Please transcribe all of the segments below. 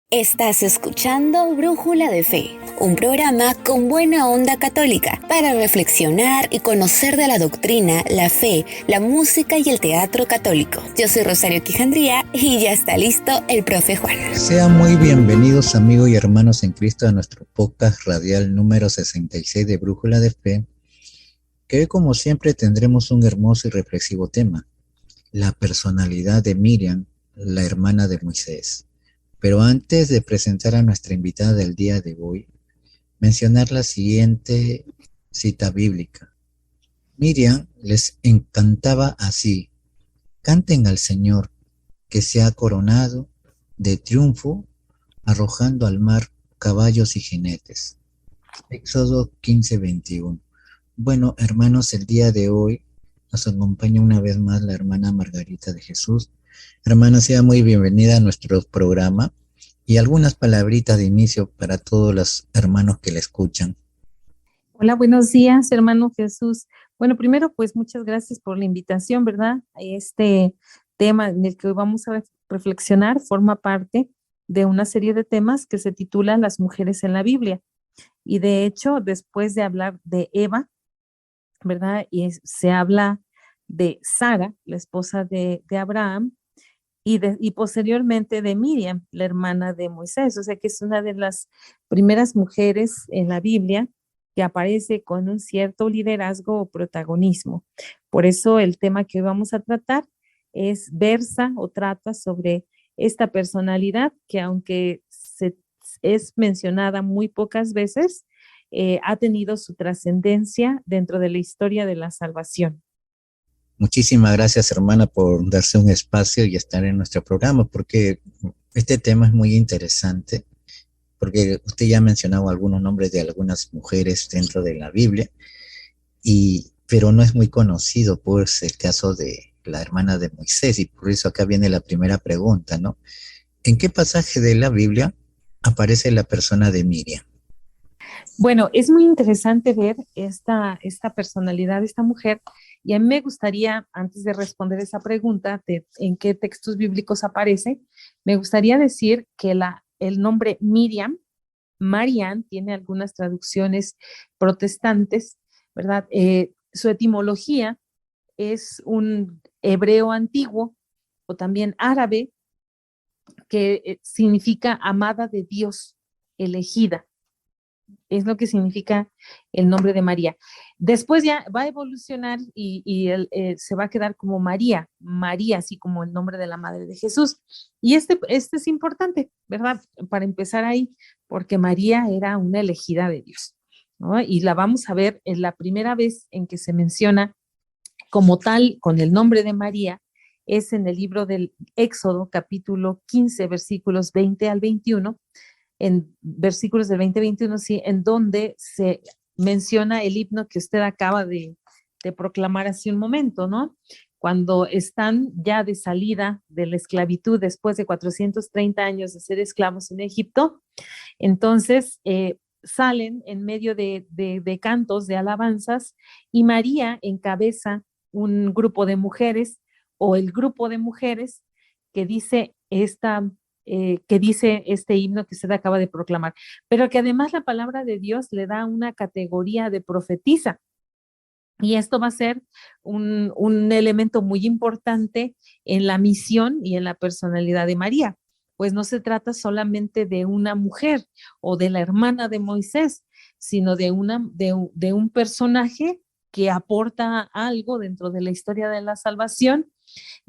Estás escuchando Brújula de Fe, un programa con buena onda católica para reflexionar y conocer de la doctrina, la fe, la música y el teatro católico. Yo soy Rosario Quijandría y ya está listo el profe Juan. Sean muy bienvenidos amigos y hermanos en Cristo a nuestro podcast radial número 66 de Brújula de Fe, que hoy como siempre tendremos un hermoso y reflexivo tema, la personalidad de Miriam, la hermana de Moisés. Pero antes de presentar a nuestra invitada del día de hoy, mencionar la siguiente cita bíblica. Miriam les encantaba así: canten al Señor, que se ha coronado de triunfo, arrojando al mar caballos y jinetes. Éxodo 15:21. Bueno, hermanos, el día de hoy nos acompaña una vez más la hermana Margarita de Jesús. Hermana, sea muy bienvenida a nuestro programa y algunas palabritas de inicio para todos los hermanos que le escuchan. Hola, buenos días, hermano Jesús. Bueno, primero, pues muchas gracias por la invitación, ¿verdad? Este tema en el que hoy vamos a reflexionar forma parte de una serie de temas que se titula Las mujeres en la Biblia. Y de hecho, después de hablar de Eva, ¿verdad? Se habla de Sara, la esposa de Abraham, y posteriormente de Miriam, la hermana de Moisés. O sea que es una de las primeras mujeres en la Biblia que aparece con un cierto liderazgo o protagonismo. Por eso el tema que hoy vamos a tratar versa o trata sobre esta personalidad que aunque es mencionada muy pocas veces, ha tenido su trascendencia dentro de la historia de la salvación. Muchísimas gracias, hermana, por darse un espacio y estar en nuestro programa, porque este tema es muy interesante, porque usted ya ha mencionado algunos nombres de algunas mujeres dentro de la Biblia, pero no es muy conocido, pues, el caso de la hermana de Moisés, y por eso acá viene la primera pregunta, ¿no? ¿En qué pasaje de la Biblia aparece la persona de Miriam? Bueno, es muy interesante ver esta personalidad de esta mujer, y a mí me gustaría, antes de responder esa pregunta de en qué textos bíblicos aparece, me gustaría decir que el nombre Miriam, Marian, tiene algunas traducciones protestantes, ¿verdad? Su etimología es un hebreo antiguo o también árabe que significa amada de Dios, elegida. Es lo que significa el nombre de María. Después ya va a evolucionar y se va a quedar como María, María, así como el nombre de la madre de Jesús. Y este es importante, ¿verdad? Para empezar ahí, porque María era una elegida de Dios, ¿no? Y la vamos a ver en la primera vez en que se menciona como tal, con el nombre de María, es en el libro del Éxodo, capítulo 15, versículos 20 al 21, en versículos del 20-21, sí, en donde se menciona el himno que usted acaba de proclamar hace un momento, ¿no? Cuando están ya de salida de la esclavitud después de 430 años de ser esclavos en Egipto, entonces salen en medio de cantos, de alabanzas, y María encabeza un grupo de mujeres o el grupo de mujeres que dice que dice este himno que usted acaba de proclamar, pero que además la palabra de Dios le da una categoría de profetisa. Y esto va a ser un elemento muy importante en la misión y en la personalidad de María, pues no se trata solamente de una mujer o de la hermana de Moisés, sino de un personaje que aporta algo dentro de la historia de la salvación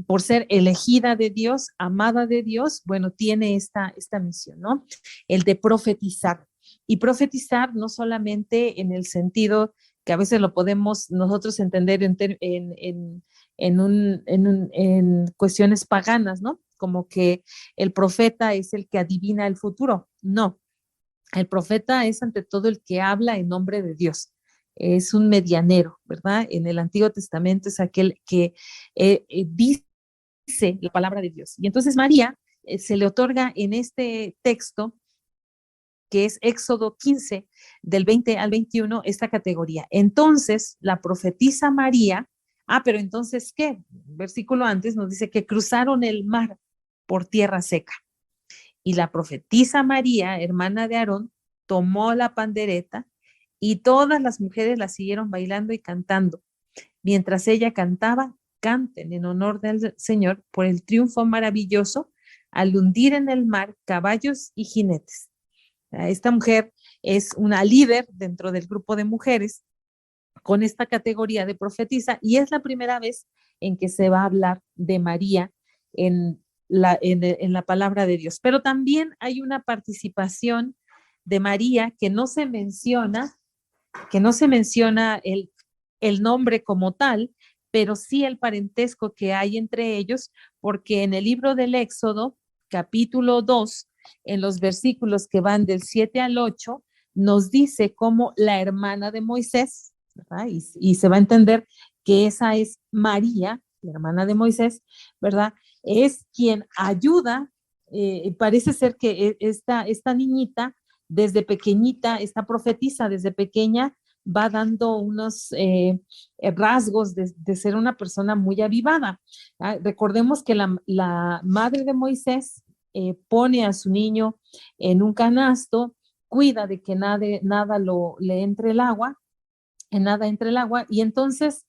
por ser elegida de Dios, amada de Dios. Bueno, tiene esta misión, ¿no? El de profetizar. Y profetizar no solamente en el sentido que a veces lo podemos nosotros entender en cuestiones paganas, ¿no? Como que el profeta es el que adivina el futuro. No, el profeta es ante todo el que habla en nombre de Dios. Es un medianero, ¿verdad? En el Antiguo Testamento es aquel que dice la palabra de Dios. Y entonces María se le otorga en este texto, que es Éxodo 15, del 20 al 21, esta categoría. Entonces, la profetisa María, pero entonces, ¿qué? Versículo antes nos dice que cruzaron el mar por tierra seca. Y la profetisa María, hermana de Aarón, tomó la pandereta y todas las mujeres la siguieron bailando y cantando. Mientras ella cantaba, canten en honor del Señor por el triunfo maravilloso al hundir en el mar caballos y jinetes. Esta mujer es una líder dentro del grupo de mujeres con esta categoría de profetisa y es la primera vez en que se va a hablar de María en la palabra de Dios. Pero también hay una participación de María que no se menciona el nombre como tal, pero sí el parentesco que hay entre ellos, porque en el libro del Éxodo, capítulo 2, en los versículos que van del 7 al 8, nos dice cómo la hermana de Moisés, ¿verdad? Y se va a entender que esa es María, la hermana de Moisés, ¿verdad? Es quien ayuda, parece ser que esta niñita, desde pequeñita, esta profetisa desde pequeña, va dando unos rasgos de ser una persona muy avivada. Recordemos que la madre de Moisés pone a su niño en un canasto, cuida de que nada le entre el agua, y entonces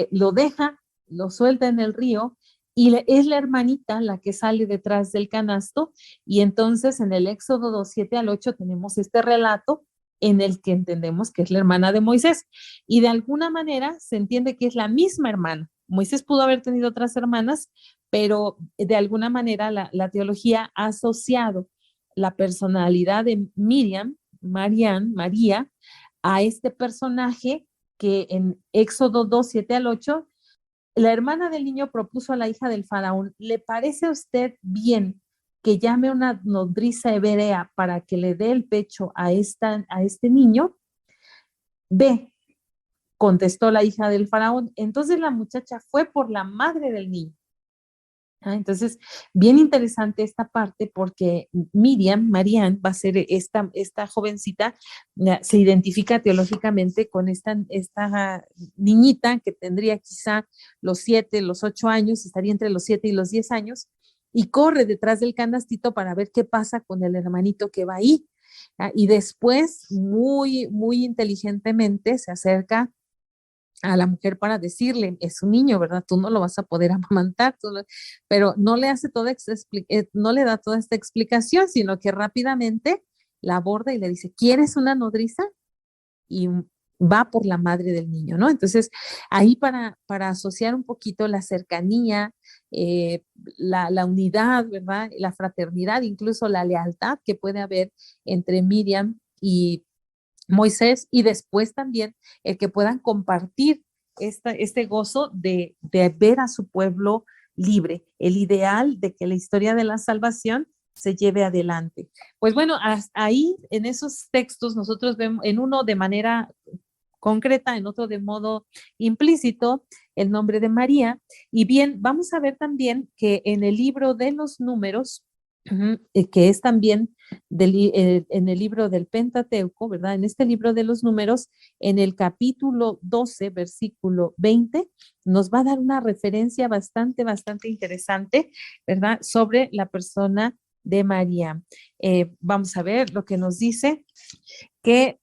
lo deja, lo suelta en el río, y es la hermanita la que sale detrás del canasto, y entonces en el Éxodo 2, 7 al 8 tenemos este relato en el que entendemos que es la hermana de Moisés, y de alguna manera se entiende que es la misma hermana. Moisés pudo haber tenido otras hermanas, pero de alguna manera la teología ha asociado la personalidad de María, a este personaje que en Éxodo 2, 7 al 8, la hermana del niño propuso a la hija del faraón: ¿le parece a usted bien que llame a una nodriza hebrea para que le dé el pecho a este niño? Ve, contestó la hija del faraón. Entonces la muchacha fue por la madre del niño. Entonces, bien interesante esta parte, porque Marian, va a ser esta jovencita, se identifica teológicamente con esta niñita que tendría quizá los 7, los 8 años, estaría entre los 7 y los 10 años, y corre detrás del canastito para ver qué pasa con el hermanito que va ahí. Y después, muy, muy inteligentemente, se acerca a la mujer para decirle: es un niño, ¿verdad? Tú no lo vas a poder amamantar, pero no le hace no le da toda esta explicación, sino que rápidamente la aborda y le dice: ¿quieres una nodriza? Y va por la madre del niño, ¿no? Entonces, ahí para asociar un poquito la cercanía, la unidad, ¿verdad? La fraternidad, incluso la lealtad que puede haber entre Miriam y Moisés, y después también el que puedan compartir este gozo de ver a su pueblo libre, el ideal de que la historia de la salvación se lleve adelante. Pues bueno, ahí en esos textos nosotros vemos en uno de manera concreta, en otro de modo implícito, el nombre de María. Y bien, vamos a ver también que en el libro de los Números, que es también en el libro del Pentateuco, ¿verdad? En este libro de los Números, en el capítulo 12, versículo 20, nos va a dar una referencia bastante, bastante interesante, ¿verdad? Sobre la persona de María. Vamos a ver lo que nos dice, que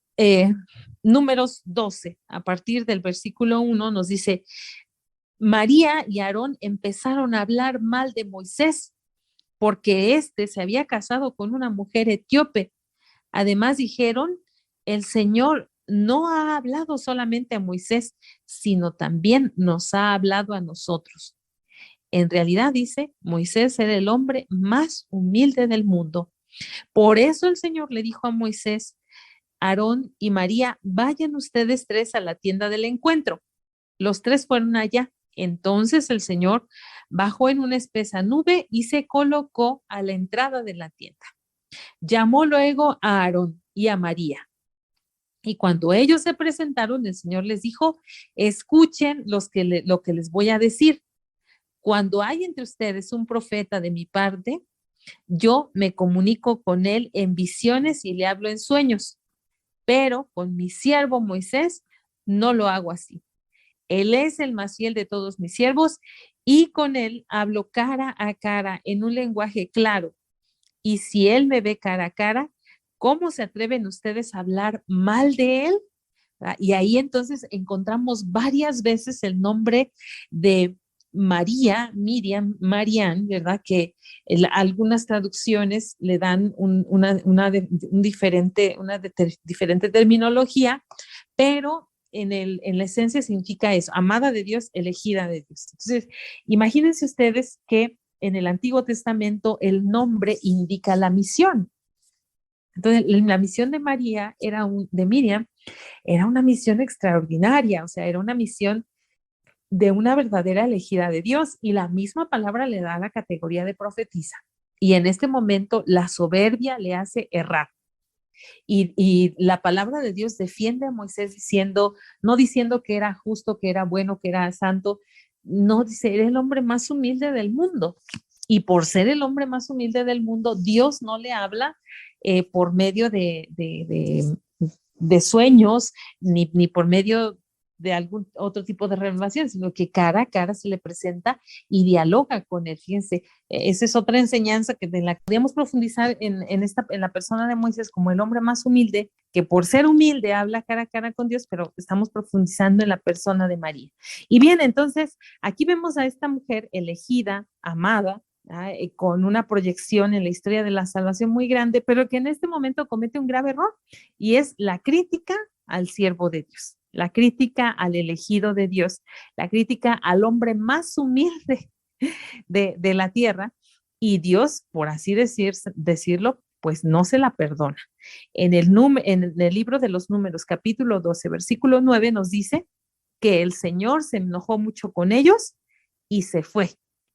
Números 12, a partir del versículo 1, nos dice: María y Aarón empezaron a hablar mal de Moisés porque éste se había casado con una mujer etíope. Además dijeron: el Señor no ha hablado solamente a Moisés, sino también nos ha hablado a nosotros. En realidad, dice, Moisés era el hombre más humilde del mundo. Por eso el Señor le dijo a Moisés: Aarón y María, vayan ustedes tres a la tienda del encuentro. Los tres fueron allá. Entonces el Señor bajó en una espesa nube y se colocó a la entrada de la tienda. Llamó luego a Aarón y a María. Y cuando ellos se presentaron, el Señor les dijo: escuchen lo que les voy a decir. Cuando hay entre ustedes un profeta de mi parte, yo me comunico con él en visiones y le hablo en sueños. Pero con mi siervo Moisés no lo hago así. Él es el más fiel de todos mis siervos y con él hablo cara a cara en un lenguaje claro Y si él me ve cara a cara, ¿cómo se atreven ustedes a hablar mal de él? Y ahí entonces encontramos varias veces el nombre de María, Miriam, Marian, ¿verdad? Que algunas traducciones le dan diferente terminología, pero en la esencia significa eso, amada de Dios, elegida de Dios. Entonces, imagínense ustedes que en el Antiguo Testamento el nombre indica la misión. Entonces, la misión de de Miriam, era una misión extraordinaria, o sea, era una misión de una verdadera elegida de Dios, y la misma palabra le da la categoría de profetisa. Y en este momento la soberbia le hace errar. Y la palabra de Dios defiende a Moisés diciendo, no diciendo que era justo, que era bueno, que era santo, no, dice, era el hombre más humilde del mundo. Y por ser el hombre más humilde del mundo, Dios no le habla por medio de sueños, ni por medio de algún otro tipo de revelación, sino que cara a cara se le presenta y dialoga con él. Fíjense, esa es otra enseñanza que de la que podríamos profundizar en la persona de Moisés como el hombre más humilde, que por ser humilde habla cara a cara con Dios, pero estamos profundizando en la persona de María. Y bien, entonces aquí vemos a esta mujer elegida, amada, con una proyección en la historia de la salvación muy grande, pero que en este momento comete un grave error, y es la crítica al siervo de Dios, la crítica al elegido de Dios, la crítica al hombre más humilde de la tierra, y Dios, por así decirlo, pues no se la perdona. En el libro de los Números, capítulo 12, versículo 9, nos dice que el Señor se enojó mucho con ellos y se fue.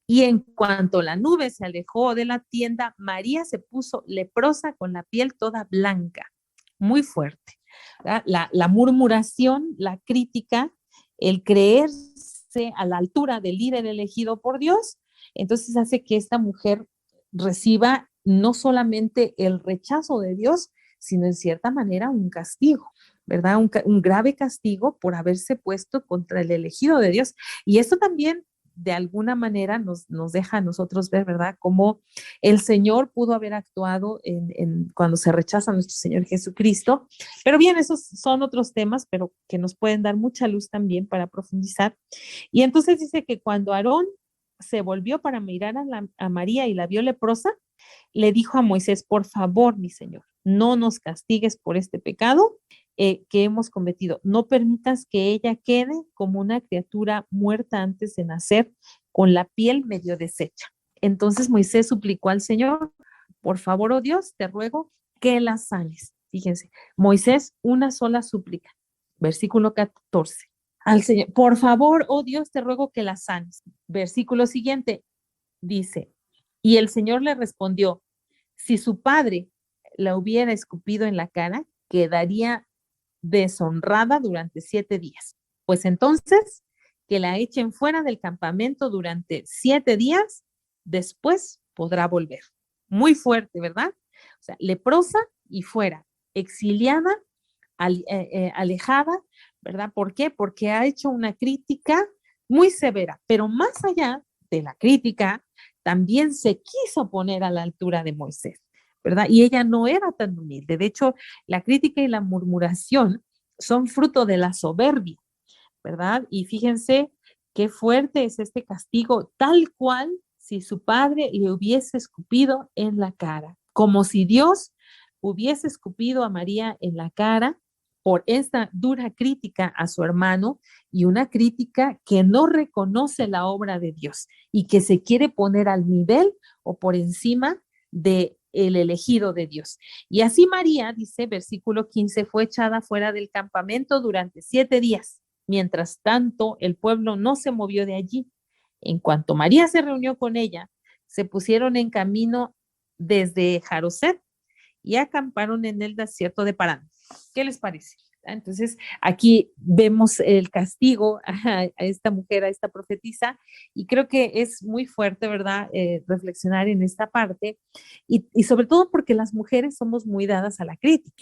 Y en cuanto la nube se alejó de la tienda, María se puso leprosa con la piel toda blanca, muy fuerte. La murmuración, la crítica, el creerse a la altura del líder elegido por Dios, entonces hace que esta mujer reciba no solamente el rechazo de Dios, sino en cierta manera un castigo, ¿verdad? Un grave castigo por haberse puesto contra el elegido de Dios. Y esto también de alguna manera nos deja a nosotros ver, ¿verdad?, cómo el Señor pudo haber actuado cuando se rechaza a nuestro Señor Jesucristo. Pero bien, esos son otros temas, pero que nos pueden dar mucha luz también para profundizar. Y entonces dice que cuando Aarón se volvió para mirar a María y la vio leprosa, le dijo a Moisés, por favor, mi Señor, no nos castigues por este pecado que hemos cometido. No permitas que ella quede como una criatura muerta antes de nacer, con la piel medio deshecha. Entonces Moisés suplicó al Señor, por favor, oh Dios, te ruego que la sanes. Fíjense, Moisés, una sola súplica. Versículo 14. Al Señor, por favor, oh Dios, te ruego que la sanes. Versículo siguiente, dice, y el Señor le respondió, si su padre la hubiera escupido en la cara, quedaría deshonrada durante 7 días. Pues entonces, que la echen fuera del campamento durante 7 días, después podrá volver. Muy fuerte, ¿verdad? O sea, leprosa y fuera, exiliada, alejada, ¿verdad? ¿Por qué? Porque ha hecho una crítica muy severa, pero más allá de la crítica, también se quiso poner a la altura de Moisés, ¿verdad? Y ella no era tan humilde. De hecho, la crítica y la murmuración son fruto de la soberbia, ¿verdad? Y fíjense qué fuerte es este castigo, tal cual si su padre le hubiese escupido en la cara, como si Dios hubiese escupido a María en la cara por esta dura crítica a su hermano, y una crítica que no reconoce la obra de Dios y que se quiere poner al nivel o por encima de el elegido de Dios. Y así María, dice versículo 15, fue echada fuera del campamento durante 7 días. Mientras tanto, el pueblo no se movió de allí. En cuanto María se reunió con ella, se pusieron en camino desde Jaroset y acamparon en el desierto de Parán. ¿Qué les parece? Entonces, aquí vemos el castigo a esta mujer, a esta profetisa, y creo que es muy fuerte, ¿verdad?, reflexionar en esta parte, y sobre todo porque las mujeres somos muy dadas a la crítica,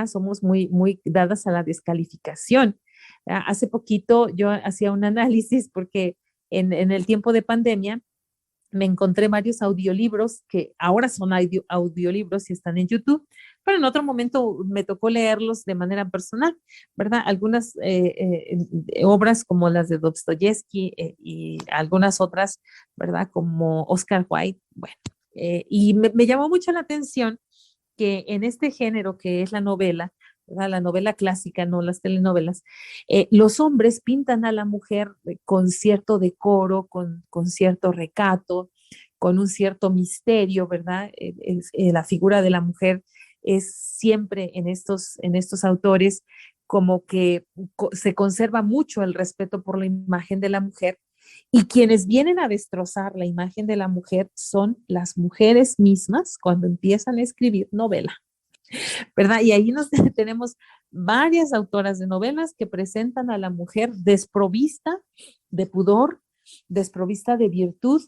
somos muy dadas a la descalificación. Hace poquito yo hacía un análisis porque en el tiempo de pandemia me encontré varios audiolibros que ahora son audiolibros y están en YouTube, pero en otro momento me tocó leerlos de manera personal, ¿verdad? Algunas obras como las de Dostoyevsky y algunas otras, ¿verdad? Como Oscar Wilde, bueno, y me llamó mucho la atención que en este género que es la novela, ¿verdad? La novela clásica, no las telenovelas, los hombres pintan a la mujer con cierto decoro, con cierto recato, con un cierto misterio, ¿verdad? La figura de la mujer es siempre en estos autores como que se conserva mucho el respeto por la imagen de la mujer, y quienes vienen a destrozar la imagen de la mujer son las mujeres mismas cuando empiezan a escribir novela, ¿verdad? Y ahí nos tenemos varias autoras de novelas que presentan a la mujer desprovista de pudor, desprovista de virtud,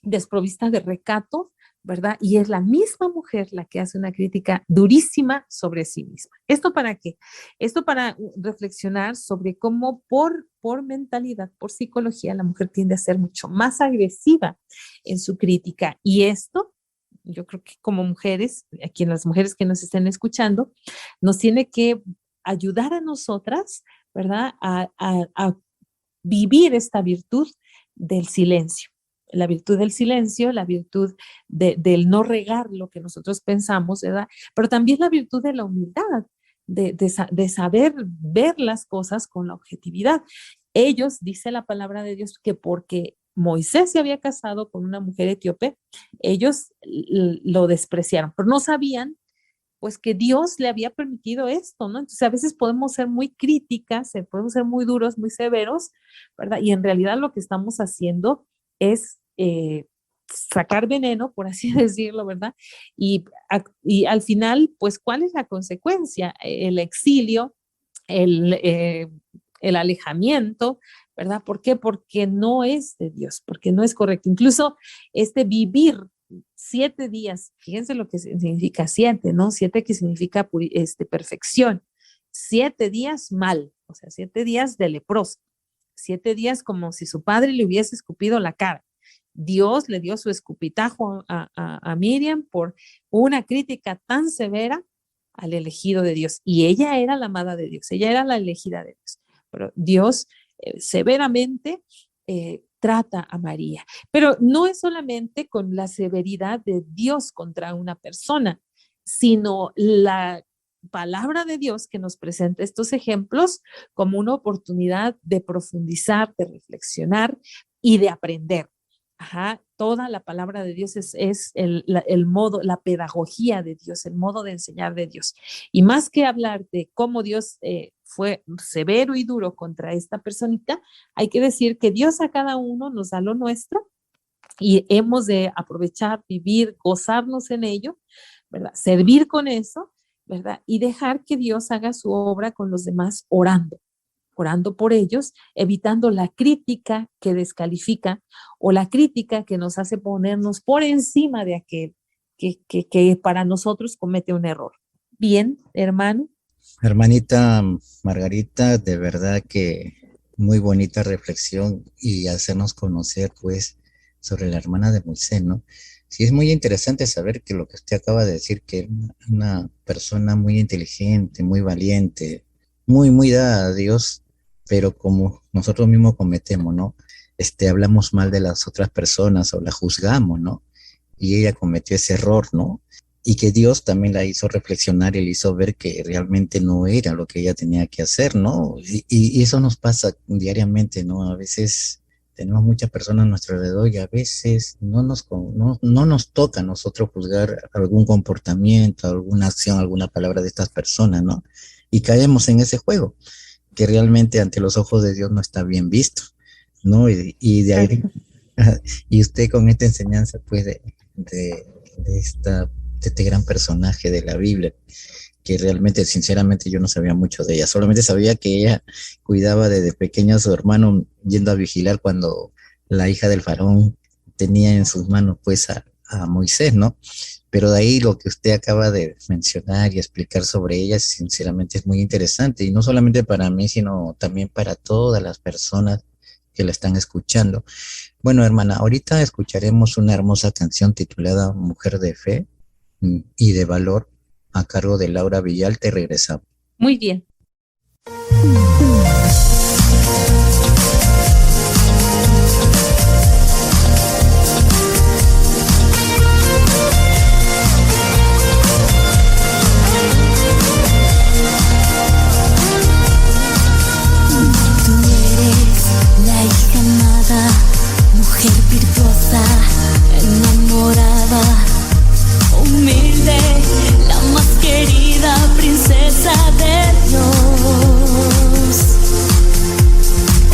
desprovista de recato, ¿verdad? Y es la misma mujer la que hace una crítica durísima sobre sí misma. ¿Esto para qué? Esto para reflexionar sobre cómo por mentalidad, por psicología, la mujer tiende a ser mucho más agresiva en su crítica. Y esto, yo creo que como mujeres, aquí en las mujeres que nos estén escuchando, nos tiene que ayudar a nosotras, ¿verdad? A vivir esta virtud del silencio, la virtud del silencio, la virtud del no regar lo que nosotros pensamos, ¿verdad? Pero también la virtud de la humildad, de saber ver las cosas con la objetividad. Ellos, dice la palabra de Dios, que porque Moisés se había casado con una mujer etíope, ellos lo despreciaron, pero no sabían pues que Dios le había permitido esto, ¿no? Entonces a veces podemos ser muy críticas, podemos ser muy duros, muy severos, ¿verdad? Y en realidad lo que estamos haciendo es sacar veneno, por así decirlo, ¿verdad? Y al final, pues, ¿cuál es la consecuencia? El exilio, el, eh, el alejamiento, ¿verdad? ¿Por qué? Porque no es de Dios, porque no es correcto. Incluso este vivir 7 días, fíjense lo que significa 7, ¿no? 7 que significa perfección. 7 días mal, o sea, 7 días de leproso. 7 días como si su padre le hubiese escupido la cara. Dios le dio su escupitajo a Miriam por una crítica tan severa al elegido de Dios. Y ella era la amada de Dios, ella era la elegida de Dios. Pero Dios severamente trata a María. Pero no es solamente con la severidad de Dios contra una persona, sino la palabra de Dios que nos presenta estos ejemplos como una oportunidad de profundizar, de reflexionar y de aprender. Ajá, toda la palabra de Dios es el modo, la pedagogía de Dios, el modo de enseñar de Dios. Y más que hablar de cómo Dios fue severo y duro contra esta personita, hay que decir que Dios a cada uno nos da lo nuestro y hemos de aprovechar, vivir, gozarnos en ello, ¿verdad? Servir con eso, ¿verdad? Y dejar que Dios haga su obra con los demás orando por ellos, evitando la crítica que descalifica o la crítica que nos hace ponernos por encima de aquel que para nosotros comete un error. Bien, hermano. Hermanita Margarita, de verdad que muy bonita reflexión y hacernos conocer, pues, sobre la hermana de Moisés, ¿no? Sí, es muy interesante saber que lo que usted acaba de decir, que es una persona muy inteligente, muy valiente, muy dada a Dios, pero como nosotros mismos cometemos, ¿no? Hablamos mal de las otras personas o la juzgamos, ¿no? Y ella cometió ese error, ¿no? Y que Dios también la hizo reflexionar y le hizo ver que realmente no era lo que ella tenía que hacer, ¿no? Y eso nos pasa diariamente, ¿no? A veces tenemos muchas personas a nuestro alrededor y a veces no nos toca a nosotros juzgar algún comportamiento, alguna acción, alguna palabra de estas personas, ¿no? Y caemos en ese juego, que realmente ante los ojos de Dios no está bien visto, ¿no? Y de ahí, y usted con esta enseñanza, pues, de este gran personaje de la Biblia, que realmente, sinceramente, yo no sabía mucho de ella, solamente sabía que ella cuidaba desde pequeño a su hermano, yendo a vigilar cuando la hija del faraón tenía en sus manos, pues, a Moisés, ¿no? Pero de ahí lo que usted acaba de mencionar y explicar sobre ella, sinceramente es muy interesante, y no solamente para mí, sino también para todas las personas que la están escuchando. Bueno, hermana, ahorita escucharemos una hermosa canción titulada Mujer de Fe y de Valor a cargo de Laura Villalta y regresamos. Muy bien. Mujer virtuosa, enamorada, humilde, la más querida princesa de Dios.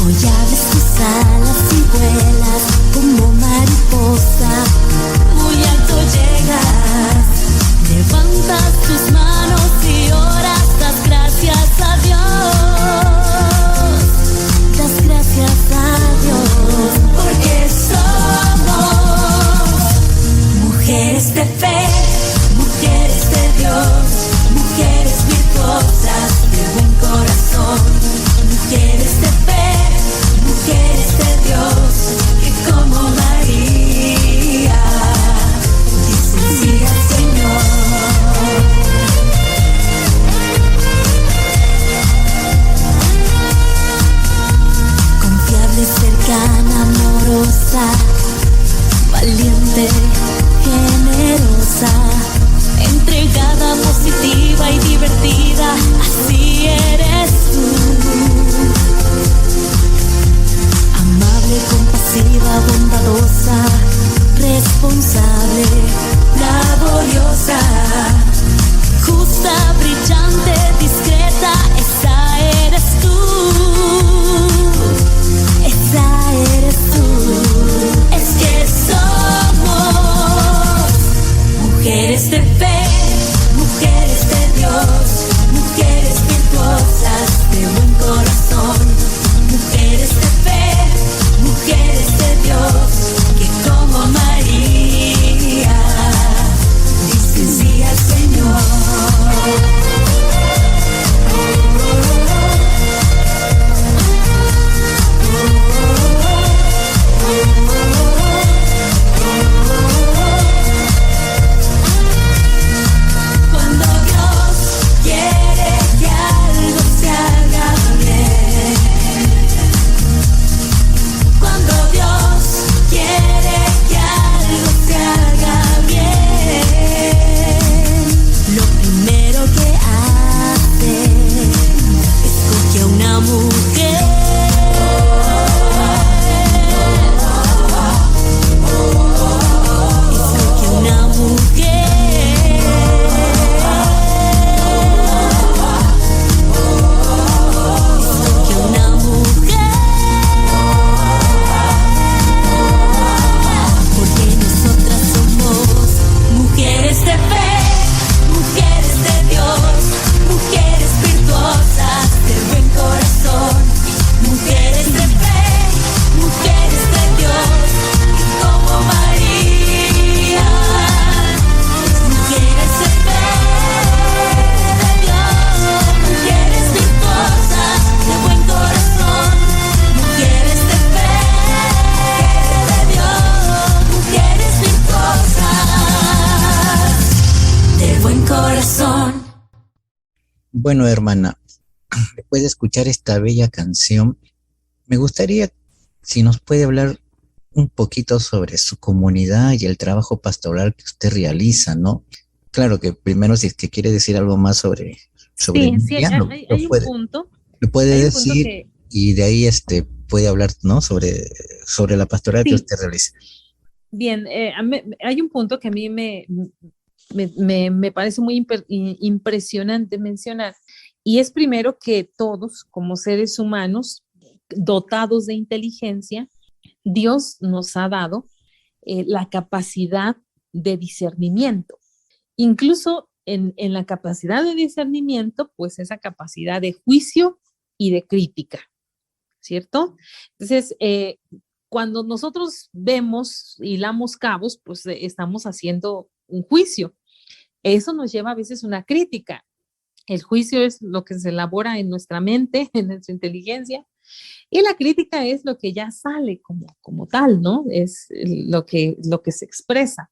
Hoy abres tus alas y vuelas como mariposa, muy alto llegas, levantas tus manos y oras, das gracias a Dios, das gracias a Dios, porque somos mujeres de fe, mujeres de Dios, mujeres virtuosas de buen corazón, mujeres de fe, mujeres de Dios, que como María dicen sí al Señor. Confiable, cercana, amorosa, valiente, generosa, entregada, positiva y divertida, así eres tú. Amable, compasiva, bondadosa, responsable, laboriosa, justa, brillante, discreta, esa eres tú. Esa eres tú. Es que somos mujeres de fe, mujeres de Dios, mujeres virtuosas de buen corazón, mujeres de fe, mujeres de Dios, que como María dicen sí al Señor. Cuando Dios quiere que algo se haga bien, cuando Dios quiere que algo se haga bien, lo primero que hace escoge a una mujer. Escoge a una mujer. Escoge a una mujer. Porque nosotras somos mujeres de fe, mujeres de Dios, mujeres virtuosas de buen corazón, mujeres de fe, mujeres de Dios, y como María, mujeres de fe, de Dios, mujeres virtuosas de buen corazón, mujeres de fe, de Dios, mujeres virtuosas de buen corazón. Bueno, hermana, después de escuchar esta bella canción, me gustaría si nos puede hablar un poquito sobre su comunidad y el trabajo pastoral que usted realiza, ¿no? Claro que primero si es que quiere decir algo más sobre Sí, Miriam, hay un punto. lo puede Hay un punto decir que y de ahí puede hablar, ¿no? Sobre la pastoral que sí. usted realiza. Bien, hay un punto que a mí me parece muy impresionante mencionar, y es primero que todos, como seres humanos dotados de inteligencia, Dios nos ha dado la capacidad de discernimiento. Incluso en la capacidad de discernimiento, pues esa capacidad de juicio y de crítica, ¿cierto? Entonces, cuando nosotros vemos, hilamos cabos, pues estamos haciendo un juicio. Eso nos lleva a veces una crítica. El juicio es lo que se elabora en nuestra mente, en nuestra inteligencia, Y la crítica es lo que ya sale como tal, ¿no? Es lo que se expresa.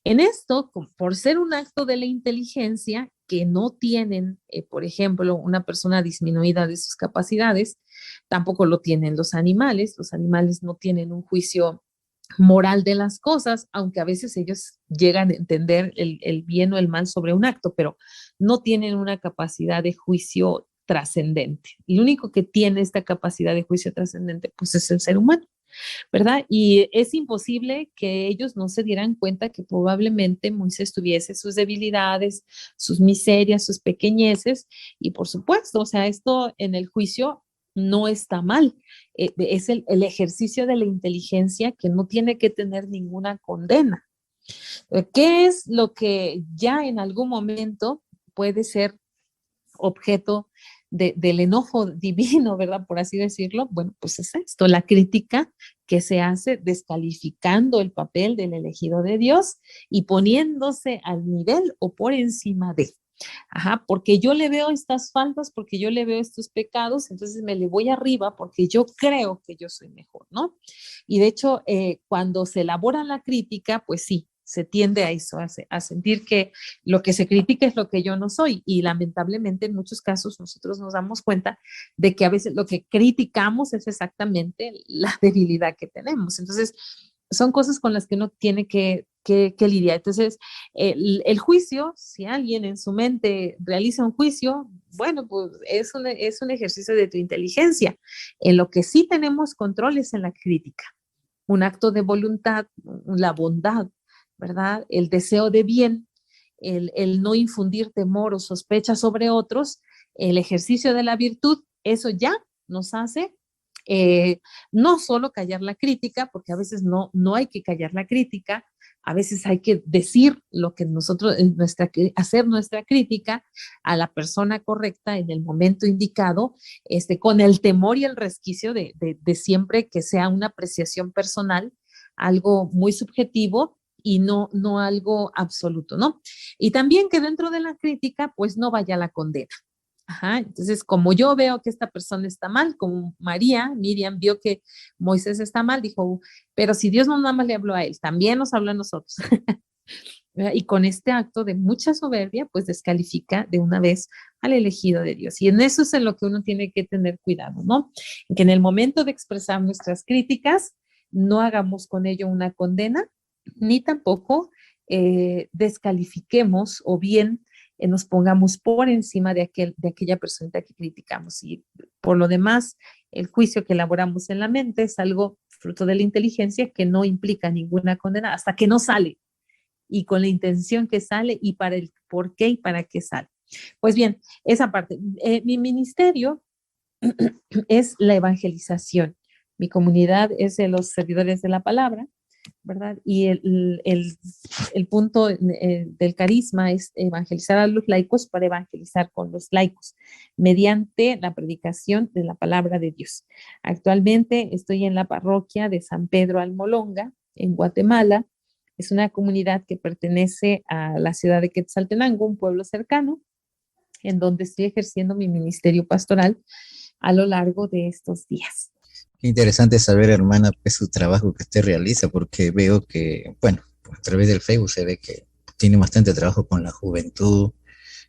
En esto, por ser un acto de la inteligencia que no tienen, por ejemplo, una persona disminuida de sus capacidades, tampoco lo tienen los animales no tienen un juicio moral de las cosas, aunque a veces ellos llegan a entender el bien o el mal sobre un acto, pero no tienen una capacidad de juicio trascendente. El único que tiene esta capacidad de juicio trascendente, pues es el ser humano. ¿Verdad? Y es imposible que ellos no se dieran cuenta que probablemente Moisés tuviese sus debilidades, sus miserias, sus pequeñeces, y por supuesto, o sea, esto en el juicio no está mal, es el ejercicio de la inteligencia que no tiene que tener ninguna condena. ¿Qué es lo que ya en algún momento puede ser objeto del enojo divino, ¿verdad? Por así decirlo, bueno, pues es esto, la crítica que se hace descalificando el papel del elegido de Dios y poniéndose al nivel o por encima de. Ajá, porque yo le veo estas faltas, porque yo le veo estos pecados, entonces me le voy arriba porque yo creo que yo soy mejor, ¿no? Y de hecho, cuando se elabora la crítica, pues sí, se tiende a eso, a sentir que lo que se critica es lo que yo no soy. Y lamentablemente en muchos casos nosotros nos damos cuenta de que a veces lo que criticamos es exactamente la debilidad que tenemos. Entonces, son cosas con las que uno tiene que lidiar. Entonces, el juicio, si alguien en su mente realiza un juicio, bueno, pues es un ejercicio de tu inteligencia. En lo que sí tenemos control es en la crítica. Un acto de voluntad, la bondad, ¿verdad? El deseo de bien, el no infundir temor o sospecha sobre otros, el ejercicio de la virtud, eso ya nos hace no solo callar la crítica, porque a veces no hay que callar la crítica, a veces hay que decir lo que nosotros, hacer nuestra crítica a la persona correcta en el momento indicado, con el temor y el resquicio de siempre que sea una apreciación personal, algo muy subjetivo y no algo absoluto, ¿no? Y también que dentro de la crítica, pues no vaya la condena. Ajá, entonces, como yo veo que esta persona está mal, como Miriam vio que Moisés está mal, dijo, pero si Dios no nada más le habló a él, también nos habló a nosotros. Y con este acto de mucha soberbia, pues descalifica de una vez al elegido de Dios. Y en eso es en lo que uno tiene que tener cuidado, ¿no? En que en el momento de expresar nuestras críticas, no hagamos con ello una condena, ni tampoco descalifiquemos o bien nos pongamos por encima de aquella persona que criticamos. Y por lo demás, el juicio que elaboramos en la mente es algo fruto de la inteligencia que no implica ninguna condena hasta que no sale y con la intención que sale y para el por qué y para qué sale. Pues bien, esa parte. Mi ministerio es la evangelización. Mi comunidad es de los servidores de la palabra, ¿verdad? Y el punto del carisma es evangelizar a los laicos para evangelizar con los laicos, mediante la predicación de la palabra de Dios. Actualmente estoy en la parroquia de San Pedro Almolonga, en Guatemala. Es una comunidad que pertenece a la ciudad de Quetzaltenango, un pueblo cercano, en donde estoy ejerciendo mi ministerio pastoral a lo largo de estos días. Qué interesante saber, hermana, pues su trabajo que usted realiza, porque veo que, bueno, a través del Facebook se ve que tiene bastante trabajo con la juventud,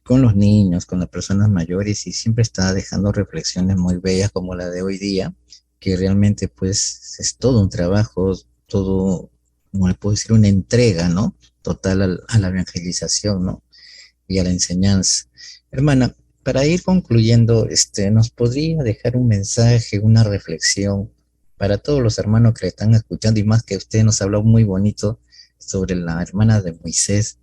con los niños, con las personas mayores, y siempre está dejando reflexiones muy bellas como la de hoy día, que realmente pues es todo un trabajo, todo, como le puedo decir, una entrega, ¿no? Total a la evangelización, ¿no? Y a la enseñanza. Hermana, para ir concluyendo, ¿nos podría dejar un mensaje, una reflexión para todos los hermanos que le están escuchando y más que usted nos habló muy bonito sobre la hermana de Moisés,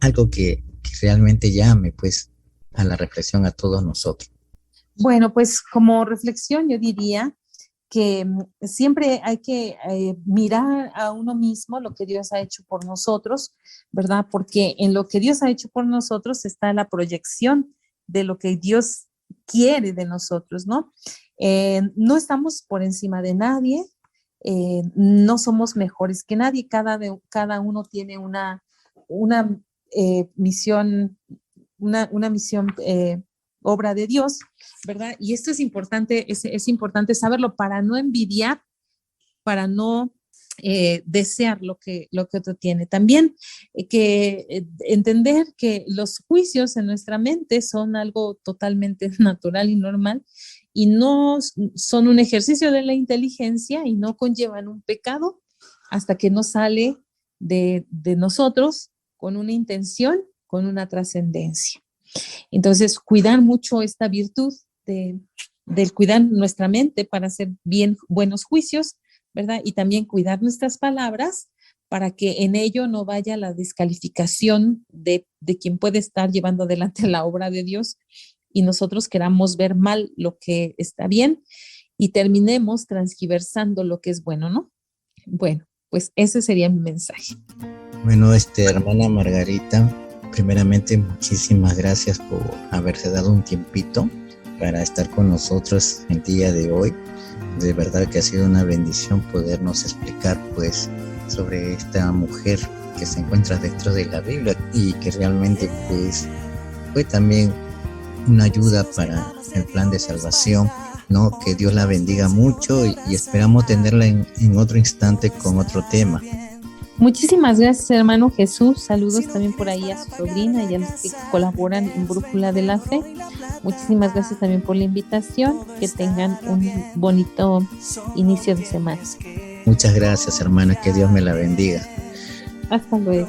algo que realmente llame pues a la reflexión a todos nosotros? Bueno, pues como reflexión yo diría que siempre hay que mirar a uno mismo lo que Dios ha hecho por nosotros, ¿verdad? Porque en lo que Dios ha hecho por nosotros está la proyección de lo que Dios quiere de nosotros, ¿no? No estamos por encima de nadie, no somos mejores que nadie, cada uno tiene una misión, una misión obra de Dios, ¿verdad? Y esto es importante saberlo para no envidiar, para no desear lo que otro tiene. También entender que los juicios en nuestra mente son algo totalmente natural y normal y no son un ejercicio de la inteligencia y no conllevan un pecado hasta que no sale de nosotros con una intención, con una trascendencia. Entonces, cuidar mucho esta virtud del cuidar nuestra mente para hacer buenos juicios, ¿verdad? Y también cuidar nuestras palabras para que en ello no vaya la descalificación de quien puede estar llevando adelante la obra de Dios y nosotros queramos ver mal lo que está bien y terminemos transgiversando lo que es bueno, ¿no? Bueno, pues ese sería mi mensaje. Bueno, hermana Margarita, primeramente muchísimas gracias por haberse dado un tiempito para estar con nosotros el día de hoy. De verdad que ha sido una bendición podernos explicar pues sobre esta mujer que se encuentra dentro de la Biblia y que realmente pues fue también una ayuda para el plan de salvación, ¿no? Que Dios la bendiga mucho y esperamos tenerla en otro instante con otro tema. Muchísimas gracias, hermano Jesús. Saludos también por ahí a su sobrina y a los que colaboran en Brújula de la Fe. Muchísimas gracias también por la invitación. Que tengan un bonito inicio de semana. Muchas gracias, hermana. Que Dios me la bendiga. Hasta luego.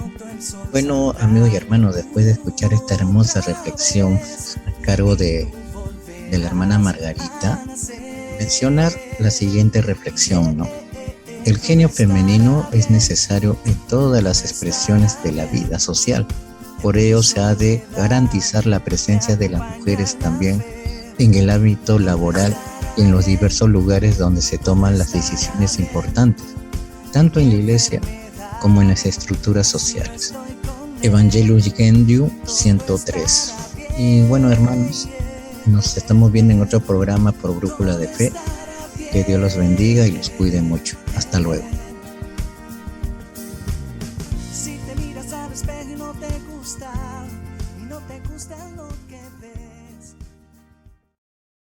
Bueno, amigos y hermanos, después de escuchar esta hermosa reflexión a cargo de la hermana Margarita, mencionar la siguiente reflexión, ¿no? El genio femenino es necesario en todas las expresiones de la vida social. Por ello se ha de garantizar la presencia de las mujeres también en el ámbito laboral y en los diversos lugares donde se toman las decisiones importantes, tanto en la iglesia como en las estructuras sociales. Evangelii Gaudium 103. Y bueno, hermanos, nos estamos viendo en otro programa por Brújula de Fe. Que Dios los bendiga y los cuide mucho. Hasta luego. Si te miras al espejo y no te gusta lo que ves.